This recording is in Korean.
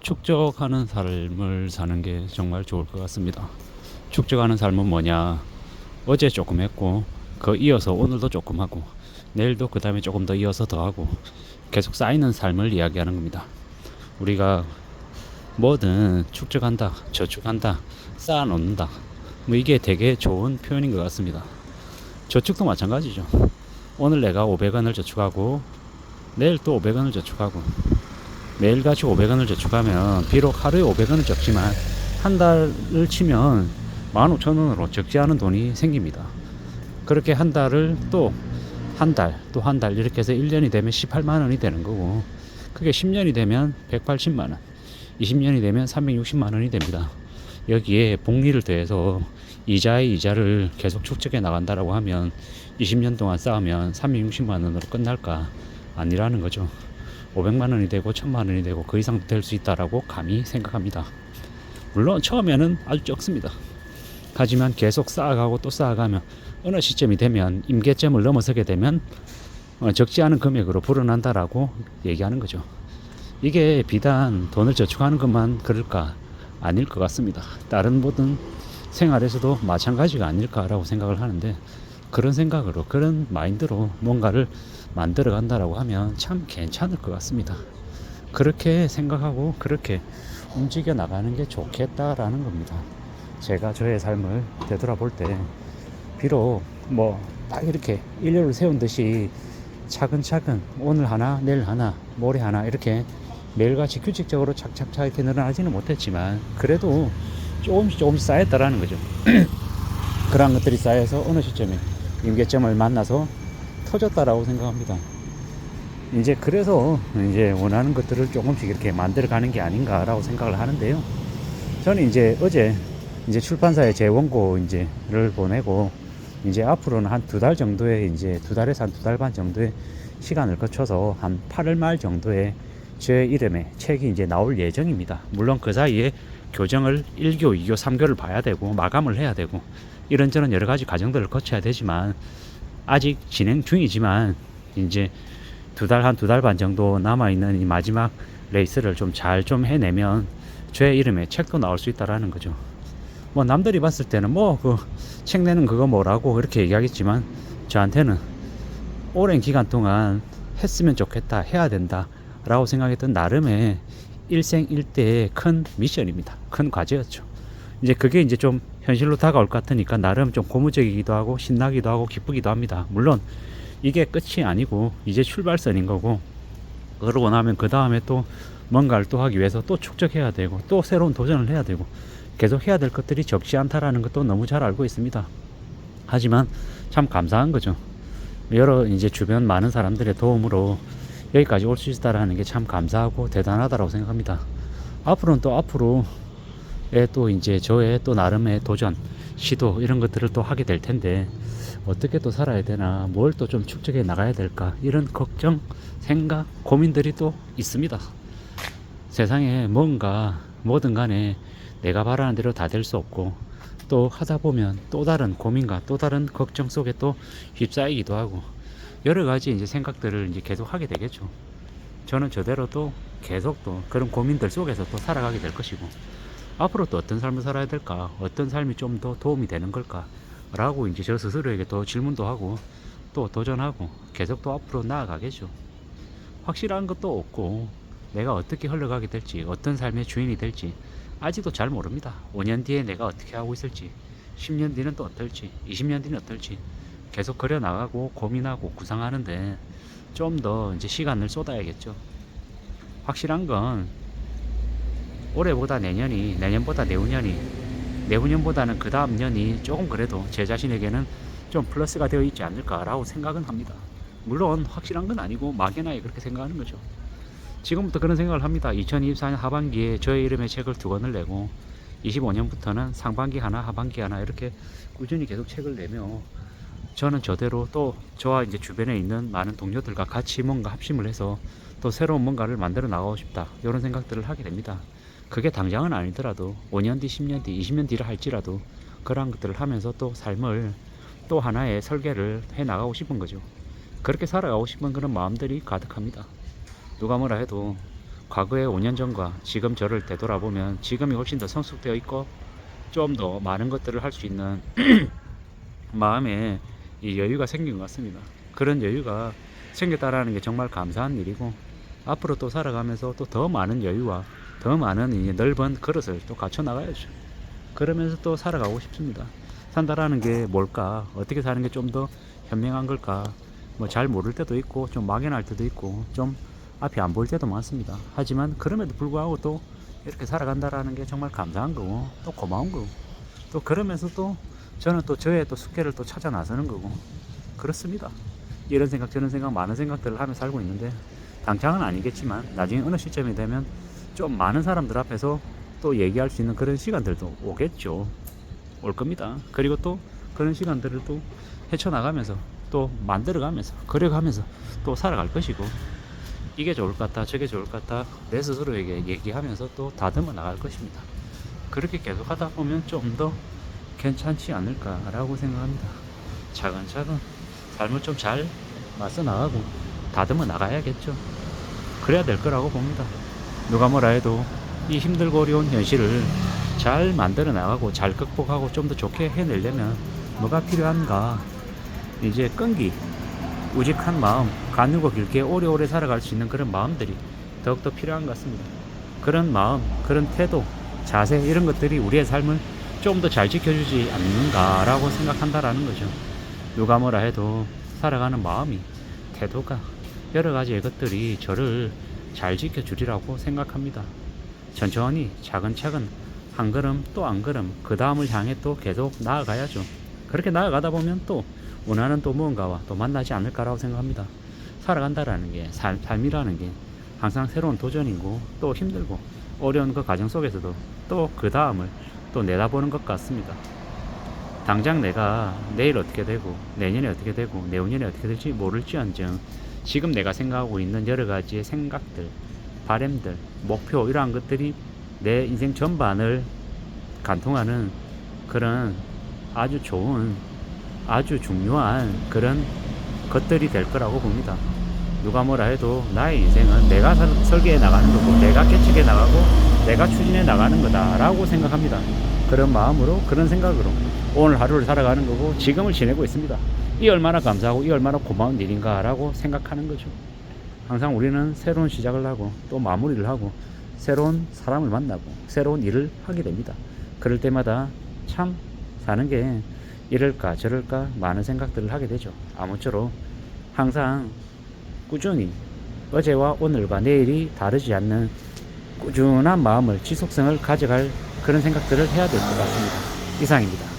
축적하는 삶을 사는 게 정말 좋을 것 같습니다. 축적하는 삶은 뭐냐? 어제 조금 했고, 그 이어서 오늘도 조금 하고, 내일도 그 다음에 조금 더 이어서 더 하고, 계속 쌓이는 삶을 이야기하는 겁니다. 우리가 뭐든 축적한다, 저축한다, 쌓아놓는다. 뭐 이게 되게 좋은 표현인 것 같습니다. 저축도 마찬가지죠. 오늘 내가 500원을 저축하고, 내일 또 500원을 저축하고, 매일같이 500원을 저축하면 비록 하루에 500원을 적지만 한 달을 치면 15,000원으로 적지 않은 돈이 생깁니다. 그렇게 한 달을 또 한 달, 또 한 달 이렇게 해서 1년이 되면 18만 원이 되는 거고, 그게 10년이 되면 180만 원, 20년이 되면 360만 원이 됩니다. 여기에 복리를 더해서 이자의 이자를 계속 축적해 나간다라고 하면 20년 동안 쌓으면 360만 원으로 끝날까? 아니라는 거죠. 500만 원이 되고 1000만 원이 되고 그 이상 될 수 있다라고 감히 생각합니다. 물론 처음에는 아주 적습니다. 하지만 계속 쌓아가고 또 쌓아가면 어느 시점이 되면 임계점을 넘어서게 되면 적지 않은 금액으로 불어난다라고 얘기하는 거죠. 이게 비단 돈을 저축하는 것만 그럴까? 아닐 것 같습니다. 다른 모든 생활에서도 마찬가지가 아닐까라고 생각을 하는데, 그런 생각으로, 그런 마인드로 뭔가를 만들어 간다라고 하면 참 괜찮을 것 같습니다. 그렇게 생각하고 그렇게 움직여 나가는 게 좋겠다라는 겁니다. 제가 저의 삶을 되돌아볼 때 비록 뭐 딱 이렇게 일렬을 세운 듯이 차근차근 오늘 하나 내일 하나 모레 하나 이렇게 매일같이 규칙적으로 착착착 이렇게 늘어나지는 못했지만 그래도 조금씩 쌓였다라는 거죠. 그러한 것들이 쌓여서 어느 시점에 임계점을 만나서 터졌다라고 생각합니다. 이제 그래서 이제 원하는 것들을 조금씩 이렇게 만들어 가는 게 아닌가라고 생각을 하는데요. 저는 이제 어제 이제 출판사에 제 원고 이제를 보내고, 이제 앞으로는 한 2달 정도의 이제 2달에서 한 2달 반 정도의 시간을 거쳐서 한 8월 말 정도에 제 이름의 책이 이제 나올 예정입니다. 물론 그 사이에 교정을 1교, 2교, 3교를 봐야 되고 마감을 해야 되고 이런저런 여러 가지 과정들을 거쳐야 되지만, 아직 진행 중이지만 이제 한 2달 반 정도 남아있는 이 마지막 레이스를 좀 잘 좀 해내면 제 이름의 책도 나올 수 있다라는 거죠. 뭐 남들이 봤을 때는 뭐 그 책 내는 그거 뭐라고 그렇게 얘기하겠지만, 저한테는 오랜 기간 동안 했으면 좋겠다, 해야 된다 라고 생각했던 나름의 일생일대의 큰 미션입니다. 큰 과제였죠. 이제 그게 이제 좀 현실로 다가올 것 같으니까 나름 좀 고무적이기도 하고 신나기도 하고 기쁘기도 합니다. 물론 이게 끝이 아니고 이제 출발선인 거고, 그러고 나면 그 다음에 또 뭔가를 또 하기 위해서 또 축적해야 되고 또 새로운 도전을 해야 되고 계속 해야 될 것들이 적지 않다라는 것도 너무 잘 알고 있습니다. 하지만 참 감사한 거죠. 여러 이제 주변 많은 사람들의 도움으로 여기까지 올 수 있다라는 게 참 감사하고 대단하다라고 생각합니다. 앞으로는 또 앞으로의 또 이제 저의 또 나름의 도전, 시도 이런 것들을 또 하게 될 텐데, 어떻게 또 살아야 되나, 뭘 또 좀 축적해 나가야 될까, 이런 걱정, 생각, 고민들이 또 있습니다. 세상에 뭔가 뭐든 간에 내가 바라는 대로 다 될 수 없고, 또 하다 보면 또 다른 고민과 또 다른 걱정 속에 또 휩싸이기도 하고 여러 가지 이제 생각들을 이제 계속 하게 되겠죠. 저는 저대로 또 계속 또 그런 고민들 속에서 또 살아가게 될 것이고, 앞으로 또 어떤 삶을 살아야 될까, 어떤 삶이 좀 더 도움이 되는 걸까 라고 이제 저 스스로에게 또 질문도 하고 또 도전하고 계속 또 앞으로 나아가겠죠. 확실한 것도 없고 내가 어떻게 흘러가게 될지, 어떤 삶의 주인이 될지 아직도 잘 모릅니다. 5년 뒤에 내가 어떻게 하고 있을지, 10년 뒤는 또 어떨지, 20년 뒤는 어떨지 계속 그려나가고 고민하고 구상하는데 좀 더 이제 시간을 쏟아야겠죠. 확실한 건 올해보다 내년이, 내년보다 내후년이, 내후년보다는 그 다음 년이 조금 그래도 제 자신에게는 좀 플러스가 되어 있지 않을까라고 생각은 합니다. 물론 확실한 건 아니고 막연하게 그렇게 생각하는 거죠. 지금부터 그런 생각을 합니다. 2024년 하반기에 저의 이름의 책을 2권을 내고 25년부터는 상반기 하나 하반기 하나 이렇게 꾸준히 계속 책을 내며, 저는 저대로 또 저와 이제 주변에 있는 많은 동료들과 같이 뭔가 합심을 해서 또 새로운 뭔가를 만들어 나가고 싶다, 이런 생각들을 하게 됩니다. 그게 당장은 아니더라도 5년 뒤, 10년 뒤, 20년 뒤를 할지라도 그러한 것들을 하면서 또 삶을 또 하나의 설계를 해 나가고 싶은 거죠. 그렇게 살아가고 싶은 그런 마음들이 가득합니다. 누가 뭐라 해도 과거의 5년 전과 지금 저를 되돌아보면 지금이 훨씬 더 성숙되어 있고 좀 더 많은 것들을 할 수 있는 마음에 이 여유가 생긴 것 같습니다. 그런 여유가 생겼다라는 게 정말 감사한 일이고 앞으로 또 살아가면서 또 더 많은 여유와 더 많은 이 넓은 그릇을 또 갖춰 나가야죠. 그러면서 또 살아가고 싶습니다. 산다라는 게 뭘까? 어떻게 사는 게 좀 더 현명한 걸까? 뭐 잘 모를 때도 있고 좀 막연할 때도 있고 좀 앞이 안 보일 때도 많습니다. 하지만 그럼에도 불구하고 또 이렇게 살아간다라는 게 정말 감사한 거고 또 고마운 거고 또 그러면서 또 저는 또 저의 또 숙회를 또 찾아 나서는 거고 그렇습니다. 이런 생각 저런 생각 많은 생각들을 하며 살고 있는데 당장은 아니겠지만 나중에 어느 시점이 되면 좀 많은 사람들 앞에서 또 얘기할 수 있는 그런 시간들도 오겠죠. 올 겁니다. 그리고 또 그런 시간들을 또 헤쳐나가면서 또 만들어가면서 그려가면서 또 살아갈 것이고 이게 좋을 것 같다 저게 좋을 것 같다 내 스스로에게 얘기하면서 또 다듬어 나갈 것입니다. 그렇게 계속 하다 보면 좀 더 괜찮지 않을까라고 생각합니다. 차근차근 삶을 좀 잘 맞서 나가고 다듬어 나가야겠죠. 그래야 될 거라고 봅니다. 누가 뭐라 해도 이 힘들고 어려운 현실을 잘 만들어 나가고 잘 극복하고 좀 더 좋게 해내려면 뭐가 필요한가? 이제 끈기, 우직한 마음, 가늘고 길게 오래오래 살아갈 수 있는 그런 마음들이 더욱더 필요한 것 같습니다. 그런 마음, 그런 태도, 자세 이런 것들이 우리의 삶을 좀 더 잘 지켜주지 않는가라고 생각한다라는 거죠. 누가 뭐라 해도 살아가는 마음이, 태도가 여러 가지의 것들이 저를 잘 지켜주리라고 생각합니다. 천천히 차근차근 한 걸음 또 한 걸음 그 다음을 향해 또 계속 나아가야죠. 그렇게 나아가다 보면 또 원하는 또 무언가와 또 만나지 않을까라고 생각합니다. 살아간다라는 게 삶이라는 게 항상 새로운 도전이고 또 힘들고 어려운 그 과정 속에서도 또 그 다음을 또 내다보는 것 같습니다. 당장 내가 내일 어떻게 되고 내년에 어떻게 되고 내후년에 어떻게 될지 모를지언정 지금 내가 생각하고 있는 여러 가지의 생각들, 바램들, 목표 이러한 것들이 내 인생 전반을 관통하는 그런 아주 좋은 아주 중요한 그런 것들이 될 거라고 봅니다. 누가 뭐라 해도 나의 인생은 내가 설계해 나가는 거고 내가 개척해 나가고 내가 추진해 나가는 거다라고 생각합니다. 그런 마음으로 그런 생각으로 오늘 하루를 살아가는 거고 지금을 지내고 있습니다. 이 얼마나 감사하고 이 얼마나 고마운 일인가 라고 생각하는 거죠. 항상 우리는 새로운 시작을 하고 또 마무리를 하고 새로운 사람을 만나고 새로운 일을 하게 됩니다. 그럴 때마다 참 사는 게 이럴까 저럴까 많은 생각들을 하게 되죠. 아무쪼록 항상 꾸준히 어제와 오늘과 내일이 다르지 않는 꾸준한 마음을 지속성을 가져갈 그런 생각들을 해야 될 것 같습니다. 이상입니다.